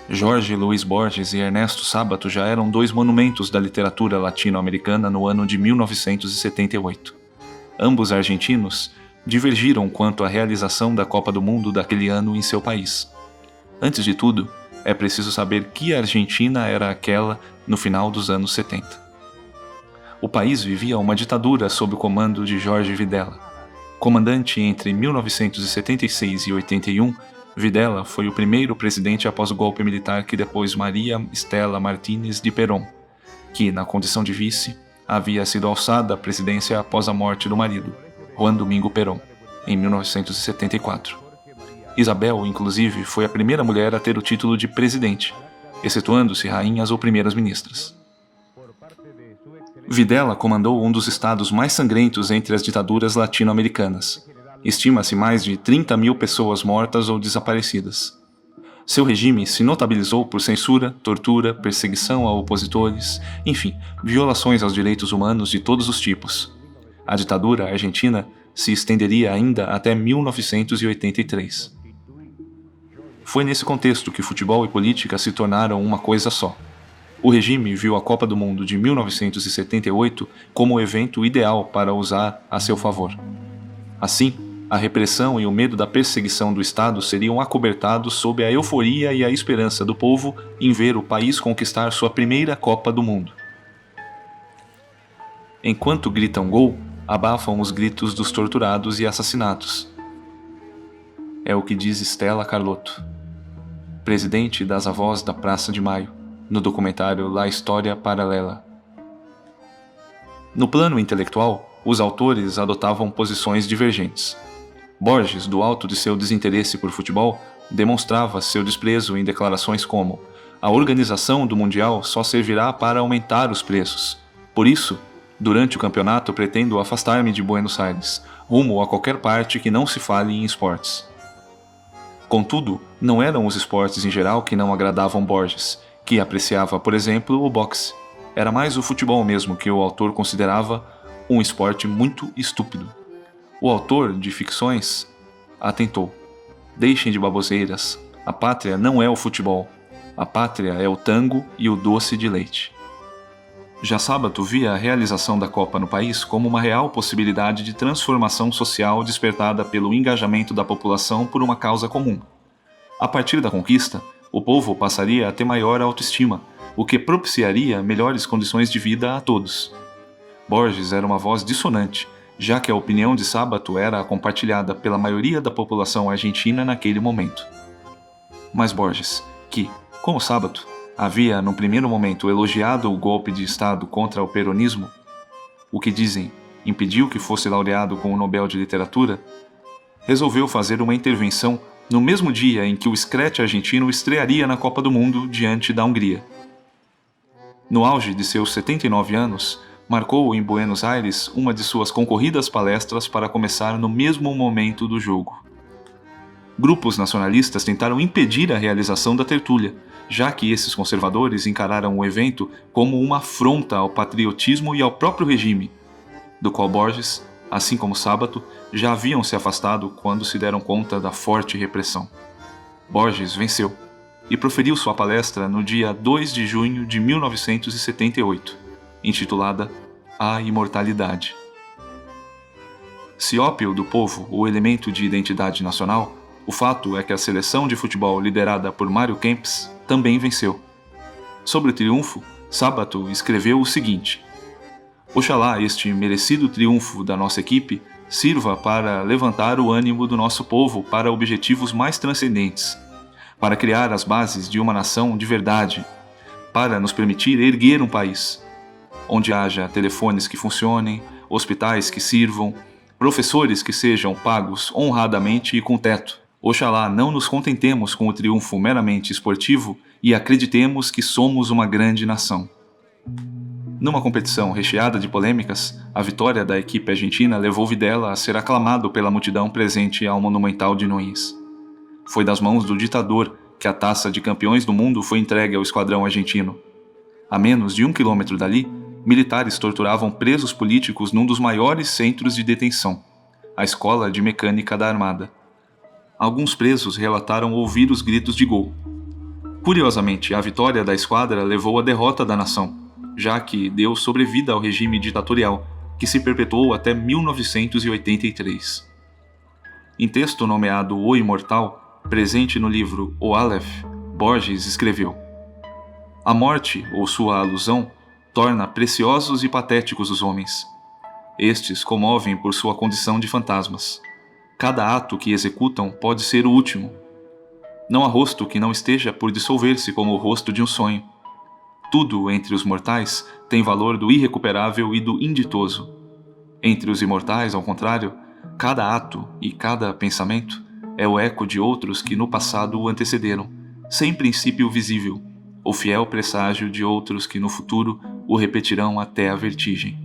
Jorge Luiz Borges e Ernesto Sábato já eram dois monumentos da literatura latino-americana no ano de 1978. Ambos argentinos divergiram quanto à realização da Copa do Mundo daquele ano em seu país. Antes de tudo, é preciso saber que Argentina era aquela no final dos anos 70. O país vivia uma ditadura sob o comando de Jorge Videla. Comandante entre 1976 e 81, Videla foi o primeiro presidente após o golpe militar que depois Maria Estela Martínez de Perón, que, na condição de vice, havia sido alçada à presidência após a morte do marido, Juan Domingo Perón, em 1974. Isabel, inclusive, foi a primeira mulher a ter o título de presidente, excetuando-se rainhas ou primeiras ministras. Videla comandou um dos estados mais sangrentos entre as ditaduras latino-americanas. Estima-se mais de 30 mil pessoas mortas ou desaparecidas. Seu regime se notabilizou por censura, tortura, perseguição a opositores, enfim, violações aos direitos humanos de todos os tipos. A ditadura argentina se estenderia ainda até 1983. Foi nesse contexto que futebol e política se tornaram uma coisa só. O regime viu a Copa do Mundo de 1978 como o evento ideal para usar a seu favor. Assim, a repressão e o medo da perseguição do Estado seriam acobertados sob a euforia e a esperança do povo em ver o país conquistar sua primeira Copa do Mundo. Enquanto gritam gol, abafam os gritos dos torturados e assassinados. É o que diz Stella Carlotto, presidente das Avós da Praça de Maio, no documentário La História Paralela. No plano intelectual, os autores adotavam posições divergentes. Borges, do alto de seu desinteresse por futebol, demonstrava seu desprezo em declarações como: a organização do Mundial só servirá para aumentar os preços. Por isso, durante o campeonato pretendo afastar-me de Buenos Aires, rumo a qualquer parte que não se fale em esportes. Contudo, não eram os esportes em geral que não agradavam Borges, que apreciava, por exemplo, o boxe. Era mais o futebol mesmo que o autor considerava um esporte muito estúpido. O autor de ficções atentou: deixem de baboseiras, a pátria não é o futebol, a pátria é o tango e o doce de leite. Já Sábato via a realização da Copa no país como uma real possibilidade de transformação social despertada pelo engajamento da população por uma causa comum. A partir da conquista, o povo passaria a ter maior autoestima, o que propiciaria melhores condições de vida a todos. Borges era uma voz dissonante, já que a opinião de Sábato era compartilhada pela maioria da população argentina naquele momento. Mas Borges, que, como Sábato, havia no primeiro momento elogiado o golpe de Estado contra o peronismo, o que dizem impediu que fosse laureado com o Nobel de Literatura, resolveu fazer uma intervenção no mesmo dia em que o Screte argentino estrearia na Copa do Mundo diante da Hungria. No auge de seus 79 anos, marcou em Buenos Aires uma de suas concorridas palestras para começar no mesmo momento do jogo. Grupos nacionalistas tentaram impedir a realização da tertúlia, já que esses conservadores encararam o evento como uma afronta ao patriotismo e ao próprio regime, do qual Borges, assim como Sábato, já haviam se afastado quando se deram conta da forte repressão. Borges venceu e proferiu sua palestra no dia 2 de junho de 1978, intitulada A Imortalidade. Se ópio do povo o elemento de identidade nacional, o fato é que a seleção de futebol liderada por Mário Kempes também venceu. Sobre o triunfo, Sábato escreveu o seguinte: oxalá este merecido triunfo da nossa equipe sirva para levantar o ânimo do nosso povo para objetivos mais transcendentes, para criar as bases de uma nação de verdade, para nos permitir erguer um país, onde haja telefones que funcionem, hospitais que sirvam, professores que sejam pagos honradamente e com teto. Oxalá não nos contentemos com o triunfo meramente esportivo e acreditemos que somos uma grande nação. Numa competição recheada de polêmicas, a vitória da equipe argentina levou Videla a ser aclamado pela multidão presente ao Monumental de Núñez. Foi das mãos do ditador que a taça de campeões do mundo foi entregue ao esquadrão argentino. A menos de 1 quilômetro dali, militares torturavam presos políticos num dos maiores centros de detenção, a Escola de Mecânica da Armada. Alguns presos relataram ouvir os gritos de gol. Curiosamente, a vitória da esquadra levou à derrota da nação, já que deu sobrevida ao regime ditatorial, que se perpetuou até 1983. Em texto nomeado O Imortal, presente no livro O Aleph, Borges escreveu: "A morte, ou sua alusão, torna preciosos e patéticos os homens. Estes comovem por sua condição de fantasmas. Cada ato que executam pode ser o último. Não há rosto que não esteja por dissolver-se como o rosto de um sonho. Tudo entre os mortais tem valor do irrecuperável e do inditoso. Entre os imortais, ao contrário, cada ato e cada pensamento é o eco de outros que no passado o antecederam, sem princípio visível, o fiel presságio de outros que no futuro o repetirão até a vertigem."